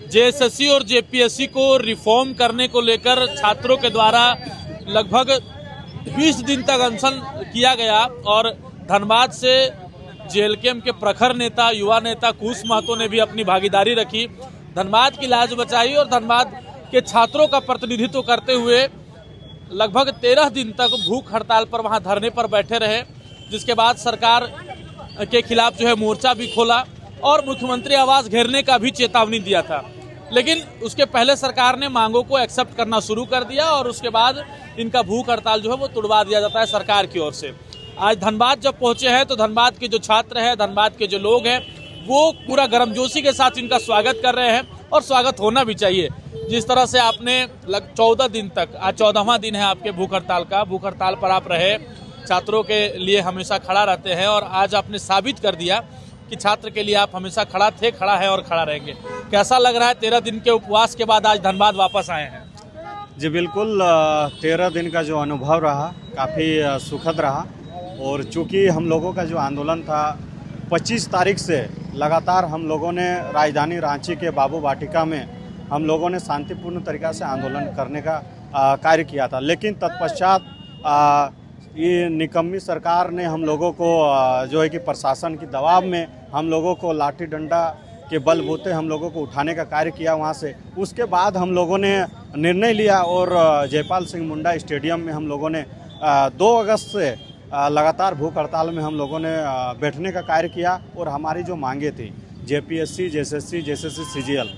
JSSC और JPSC को reform करने को लेकर छात्रों के द्वारा लगभग 20 दिन तक अनशन किया गया और धनबाद से जेएलकेएम के प्रखर नेता, युवा नेता कुश महतो ने भी अपनी भागीदारी रखी, धनबाद की लाज बचाई और धनबाद के छात्रों का प्रतिनिधित्व करते हुए लगभग 13 दिन तक भूख हड़ताल पर वहां धरने पर बैठे रहे, जिसके बाद सरकार के खिलाफ जो है मोर्चा भी खोला और मुख्यमंत्री आवास घेरने का भी चेतावनी दिया था। लेकिन उसके पहले सरकार ने मांगों को एक्सेप्ट करना शुरू कर दिया और उसके बाद इनका भूख हड़ताल जो है वो तुड़वा दिया जाता है सरकार की ओर से। आज धनबाद जब पहुंचे हैं तो धनबाद के जो छात्र हैं, धनबाद के जो लोग हैं, वो पूरा गर्मजोशी के साथ इनका स्वागत कर रहे हैं और स्वागत होना भी चाहिए। जिस तरह से आपने 14 दिन तक, आज 14वां दिन है आपके भूख हड़ताल का, भूख हड़ताल पर आप रहे, छात्रों के लिए हमेशा खड़ा रहते हैं और आज आपने साबित कर दिया कि छात्र के लिए आप हमेशा खड़ा थे, खड़ा है और खड़ा रहेंगे। कैसा लग रहा है 13 दिन के उपवास के बाद आज धनबाद वापस आए हैं? जी बिल्कुल, 13 दिन का जो अनुभव रहा काफ़ी सुखद रहा और चूँकि हम लोगों का जो आंदोलन था 25 तारीख से लगातार हम लोगों ने राजधानी रांची के बाबू वाटिका में हम लोगों ने शांतिपूर्ण तरीक़ा से आंदोलन करने का कार्य किया था, लेकिन तत्पश्चात ये निकम्मी सरकार ने हम लोगों को जो है कि प्रशासन की दबाव में हम लोगों को लाठी डंडा के बलबूते हम लोगों को उठाने का कार्य किया वहाँ से। उसके बाद हम लोगों ने निर्णय लिया और जयपाल सिंह मुंडा स्टेडियम में हम लोगों ने 2 अगस्त से लगातार भूख हड़ताल में हम लोगों ने बैठने का कार्य किया और हमारी जो मांगे थी जेपीएससी, जेएसएससी, सीजीएल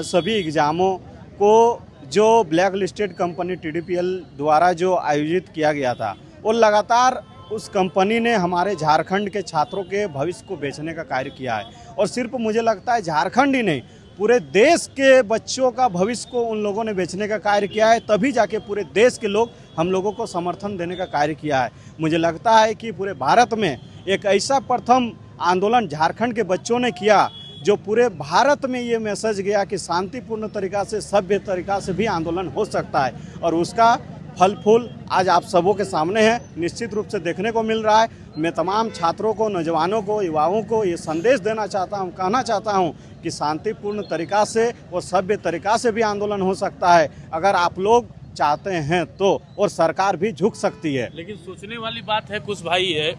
सभी एग्ज़ामों को जो ब्लैक लिस्टेड कंपनी टीडीपीएल द्वारा जो आयोजित किया गया था और लगातार उस कंपनी ने हमारे झारखंड के छात्रों के भविष्य को बेचने का कार्य किया है। और सिर्फ मुझे लगता है झारखंड ही नहीं, पूरे देश के बच्चों का भविष्य को उन लोगों ने बेचने का कार्य किया है, तभी जाके पूरे देश के लोग हम लोगों को समर्थन देने का कार्य किया है। मुझे लगता है कि पूरे भारत में एक ऐसा प्रथम आंदोलन झारखंड के बच्चों ने किया जो पूरे भारत में ये मैसेज गया कि शांतिपूर्ण तरीक़ा से, सभ्य तरीक़ा से भी आंदोलन हो सकता है और उसका फल फूल आज आप सबों के सामने है, निश्चित रूप से देखने को मिल रहा है। मैं तमाम छात्रों को, नौजवानों को, युवाओं को ये संदेश देना चाहता हूँ, कहना चाहता हूँ कि शांतिपूर्ण तरीक़ा से और सभ्य तरीक़ा से भी आंदोलन हो सकता है अगर आप लोग चाहते हैं तो, और सरकार भी झुक सकती है। लेकिन सोचने वाली बात है कुछ भाई है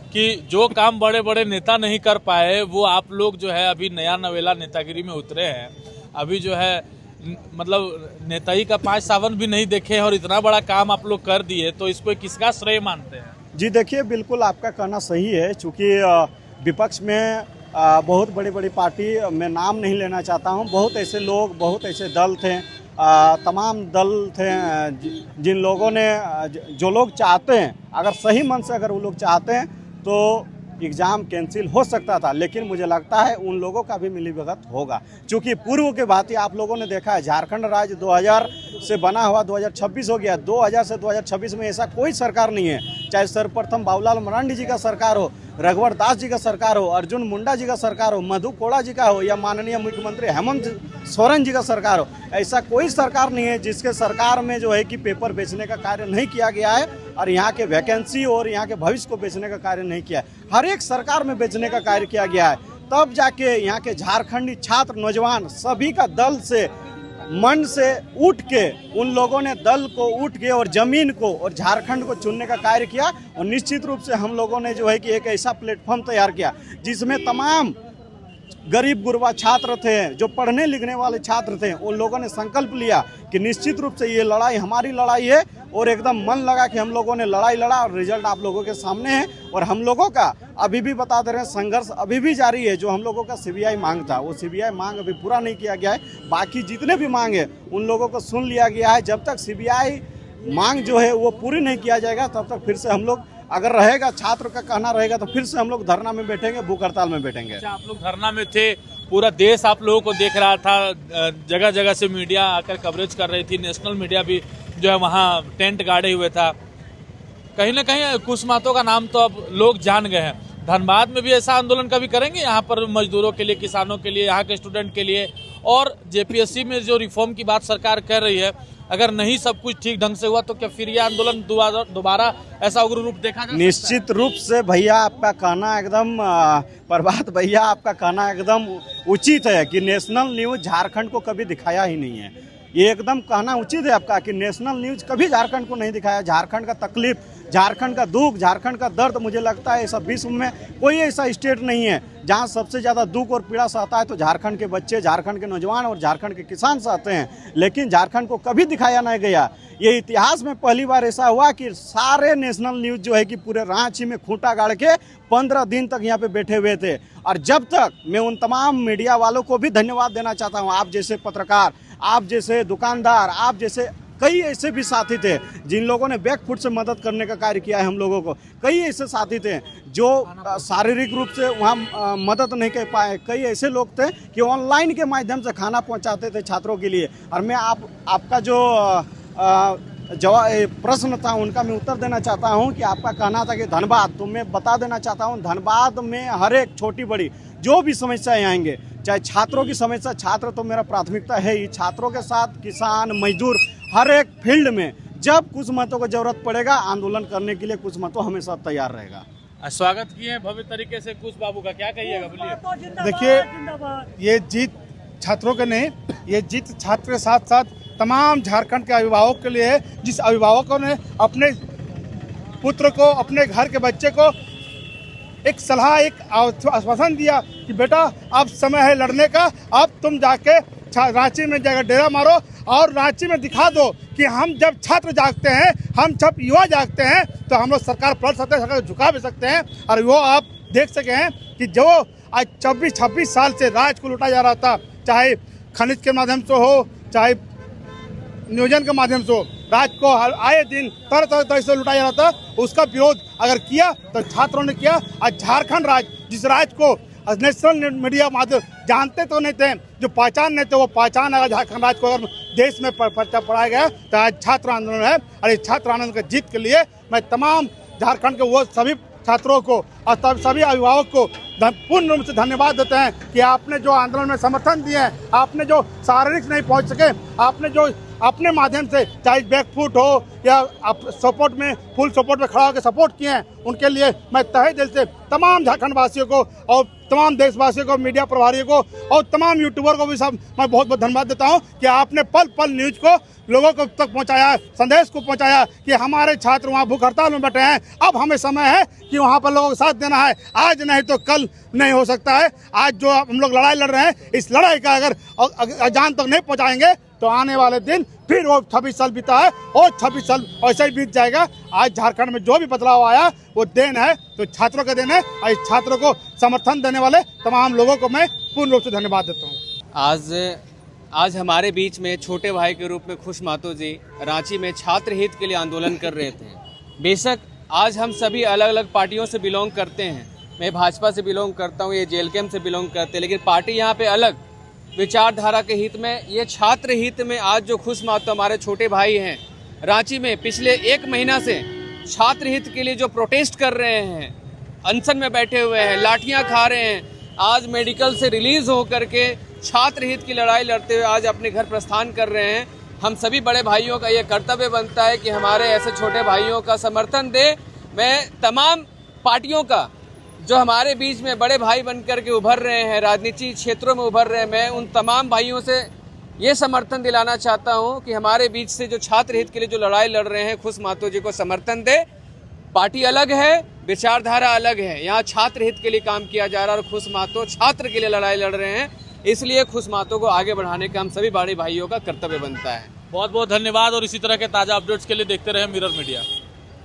कि जो काम बड़े बड़े नेता नहीं कर पाए वो आप लोग जो है अभी नया नवेला नेतागिरी में उतरे हैं, अभी जो है मतलब नेताई का 5 सावन भी नहीं देखे और इतना बड़ा काम आप लोग कर दिए, तो इसको किसका श्रेय मानते हैं? जी देखिए, बिल्कुल आपका कहना सही है। चूँकि विपक्ष में बहुत बड़ी बड़ी पार्टी, मैं नाम नहीं लेना चाहता हूँ, बहुत ऐसे लोग, बहुत ऐसे दल थे, तमाम दल थे जिन लोगों ने, जो लोग चाहते हैं, अगर सही मन से अगर वो लोग चाहते हैं तो एग्ज़ाम कैंसिल हो सकता था, लेकिन मुझे लगता है उन लोगों का भी मिलीभगत होगा। क्योंकि पूर्व के भांति आप लोगों ने देखा है झारखंड राज्य 2000 से बना हुआ 2026 हो गया, 2000 से 2026 में ऐसा कोई सरकार नहीं है, चाहे सर्वप्रथम बाबूलाल मरांडी जी का सरकार हो, रघुवर दास जी का सरकार हो, अर्जुन मुंडा जी का सरकार हो, मधु कोड़ा जी का हो या माननीय मुख्यमंत्री हेमंत सोरेन जी का सरकार हो, ऐसा कोई सरकार नहीं है जिसके सरकार में जो है कि पेपर बेचने का कार्य नहीं किया गया है और यहाँ के वैकेंसी और यहाँ के भविष्य को बेचने का कार्य नहीं किया है। हर एक सरकार में बेचने का कार्य किया गया है, तब जाके यहाँ के झारखंडी छात्र, नौजवान सभी का दल से, मन से उठ के उन लोगों ने दल को उठ के और जमीन को और झारखंड को चुनने का कार्य किया। और निश्चित रूप से हम लोगों ने जो है कि एक ऐसा प्लेटफॉर्म तैयार किया जिसमें तमाम गरीब गुरबा छात्र थे, जो पढ़ने लिखने वाले छात्र थे, उन लोगों ने संकल्प लिया कि निश्चित रूप से ये लड़ाई हमारी लड़ाई है और एकदम मन लगा कि हम लोगों ने लड़ाई लड़ा और रिजल्ट आप लोगों के सामने है। और हम लोगों का अभी भी बता दे रहे हैं, संघर्ष अभी भी जारी है। जो हम लोगों का सीबीआई मांग था, वो सीबीआई मांग अभी पूरा नहीं किया गया है। बाकी जितने भी मांग है उन लोगों को सुन लिया गया है। जब तक सीबीआई मांग जो है वो पूरी नहीं किया जाएगा तब तक फिर से हम लोग, अगर रहेगा छात्र का कहना रहेगा तो फिर से हम लोग धरना में बैठेंगे, भूख हड़ताल में बैठेंगे। अच्छा, आप लोग धरना में थे, पूरा देश आप लोगों को देख रहा था, जगह जगह से मीडिया आकर कवरेज कर रही थी, नेशनल मीडिया भी जो है वहाँ टेंट गाड़े हुए था। कहीं ना कहीं कुश महतो का नाम तो अब लोग जान गए हैं। धनबाद में भी ऐसा आंदोलन कभी करेंगे यहाँ पर मजदूरों के लिए, किसानों के लिए, यहाँ के स्टूडेंट के लिए? और जेपीएससी में जो रिफॉर्म की बात सरकार कर रही है अगर नहीं सब कुछ ठीक ढंग से हुआ तो क्या फिर ये आंदोलन दोबारा ऐसा उग्र रूप देखा जा सकता है? निश्चित रूप से भैया आपका कहना एकदम प्रभात भैया आपका कहना एकदम उचित है कि नेशनल न्यूज़ झारखंड को कभी दिखाया ही नहीं है। ये एकदम कहना उचित है आपका कि नेशनल न्यूज़ कभी झारखंड को नहीं दिखाया। झारखंड का तकलीफ, झारखंड का दुख, झारखंड का दर्द, मुझे लगता है ऐसा विश्व में कोई ऐसा स्टेट नहीं है जहां सबसे ज़्यादा दुख और पीड़ा सहता है तो झारखंड के बच्चे, झारखंड के नौजवान और झारखंड के किसान सहते हैं। लेकिन झारखंड को कभी दिखाया नहीं गया। ये इतिहास में पहली बार ऐसा हुआ कि सारे नेशनल न्यूज़ जो है कि पूरे रांची में खूंटा गाड़ के 15 दिन तक यहाँ पे बैठे हुए थे। और जब तक मैं उन तमाम मीडिया वालों को भी धन्यवाद देना चाहता हूँ, आप जैसे पत्रकार, आप जैसे दुकानदार, आप जैसे कई ऐसे भी साथी थे जिन लोगों ने बैकफुट से मदद करने का कार्य किया है हम लोगों को। कई ऐसे साथी थे जो शारीरिक रूप से वहाँ मदद नहीं कर पाए। कई ऐसे लोग थे कि ऑनलाइन के माध्यम से खाना पहुँचाते थे छात्रों के लिए। और मैं आपका जो जवाब प्रश्न था उनका मैं उत्तर देना चाहता हूं कि आपका कहना था कि धनबाद, तो मैं बता देना चाहता हूं धनबाद में हर एक छोटी बड़ी जो भी समस्याएं आएंगे, चाहे छात्रों की समस्या, छात्र तो मेरा प्राथमिकता है ही, छात्रों के साथ किसान, मजदूर, हर एक फील्ड में जब कुछ मतों को जरूरत पड़ेगा आंदोलन करने के लिए कुछ मतों हमेशा तैयार रहेगा। स्वागत किए हैं भव्य तरीके से कुछ बाबू का, क्या कहिएगा, बोलिए। देखिए, ये जीत छात्रों के नहीं, ये जीत छात्र के साथ साथ तमाम झारखंड के अभिभावक के लिए है। जिस अभिभावकों ने अपने पुत्र को, अपने घर के बच्चे को एक सलाह, एक आश्वासन दिया कि बेटा अब समय है लड़ने का, अब तुम जाके रांची में जाकर डेरा मारो और रांची में दिखा दो कि हम जब छात्र जागते हैं, हम जब युवा जागते हैं तो हम लोग सरकार पलट सकते हैं, सरकार झुका भी सकते हैं। और वो आप देख सके हैं कि जो आज 24-26 साल से राज को लूटा जा रहा था, चाहे खनिज के माध्यम से हो, चाहे नियोजन के माध्यम से, राज को आए दिन तरह तरह से लुटाया जा रहा था, उसका विरोध अगर किया तो छात्रों ने किया। आज झारखंड राज्य, जिस राज्य को नेशनल मीडिया माध्यम जानते तो नहीं थे, जो पहचान नहीं थे, वो पहचान अगर झारखंड राज्य को अगर देश में पढ़ाया गया तो आज छात्र आंदोलन है। और इस छात्र आंदोलन की जीत के लिए मैं तमाम झारखंड के वो सभी छात्रों को और सभी अभिभावक को पूर्ण रूप से धन्यवाद देते हैं कि आपने जो आंदोलन में समर्थन दिए हैं, आपने जो शारीरिक नहीं पहुंच सके, आपने जो अपने माध्यम से चाहे बैकफुट हो या आप सपोर्ट में, फुल सपोर्ट में खड़ा होकर सपोर्ट किए हैं, उनके लिए मैं तहे दिल से तमाम झारखंड वासियों को और तमाम देशवासियों को, मीडिया प्रभारियों को और तमाम यूट्यूबर को भी सब मैं बहुत बहुत धन्यवाद देता हूं कि आपने पल पल न्यूज़ को लोगों को तक पहुंचाया, संदेश को पहुंचाया कि हमारे छात्र वहां भूख हड़ताल में बैठे हैं, अब हमें समय है कि वहां पर लोगों को साथ देना है। आज नहीं तो कल नहीं हो सकता है। आज जो हम लोग लड़ाई लड़ रहे हैं, इस लड़ाई का अगर अजान तक नहीं पहुंचाएंगे तो आने वाले दिन फिर वो 26 साल बीता है और 26 साल ऐसे ही बीत जाएगा। आज झारखंड में जो भी बदलाव आया वो देन है, तो छात्रों का देन है। और इस छात्रों को समर्थन देने वाले तमाम लोगों को मैं पूर्ण रूप से धन्यवाद देता हूँ। आज हमारे बीच में छोटे भाई के रूप में खुश मातो जी रांची में छात्र हित के लिए आंदोलन कर रहे थे। बेशक आज हम सभी अलग अलग पार्टियों से बिलोंग करते हैं, मैं भाजपा से बिलोंग करता हूँ, ये जेएलकेएम से बिलोंग करते हैं, लेकिन पार्टी यहाँ पे अलग विचारधारा के हित में, ये छात्र हित में आज जो खुश मातो हमारे छोटे भाई हैं रांची में पिछले 1 महीना से छात्र हित के लिए जो प्रोटेस्ट कर रहे हैं, अनशन में बैठे हुए हैं, लाठियां खा रहे हैं, आज मेडिकल से रिलीज होकर के छात्र हित की लड़ाई लड़ते हुए आज अपने घर प्रस्थान कर रहे हैं। हम सभी बड़े भाइयों का ये कर्तव्य बनता है कि हमारे ऐसे छोटे भाइयों का समर्थन दे। मैं तमाम पार्टियों का जो हमारे बीच में बड़े भाई बनकर के उभर रहे हैं, राजनीतिक क्षेत्रों में उभर रहे हैं, मैं उन तमाम भाइयों से ये समर्थन दिलाना चाहता हूं कि हमारे बीच से जो छात्र हित के लिए जो लड़ाई लड़ रहे हैं, खुश मातो जी को समर्थन दे। पार्टी अलग है, विचारधारा अलग है, यहाँ छात्र हित के लिए काम किया जा रहा है और खुश मातो छात्र के लिए लड़ाई लड़ रहे हैं, इसलिए खुश मातो को आगे बढ़ाने का हम सभी बड़े भाइयों का कर्तव्य बनता है। बहुत बहुत धन्यवाद और इसी तरह के ताज़ा अपडेट्स के लिए देखते रहे मिरर मीडिया।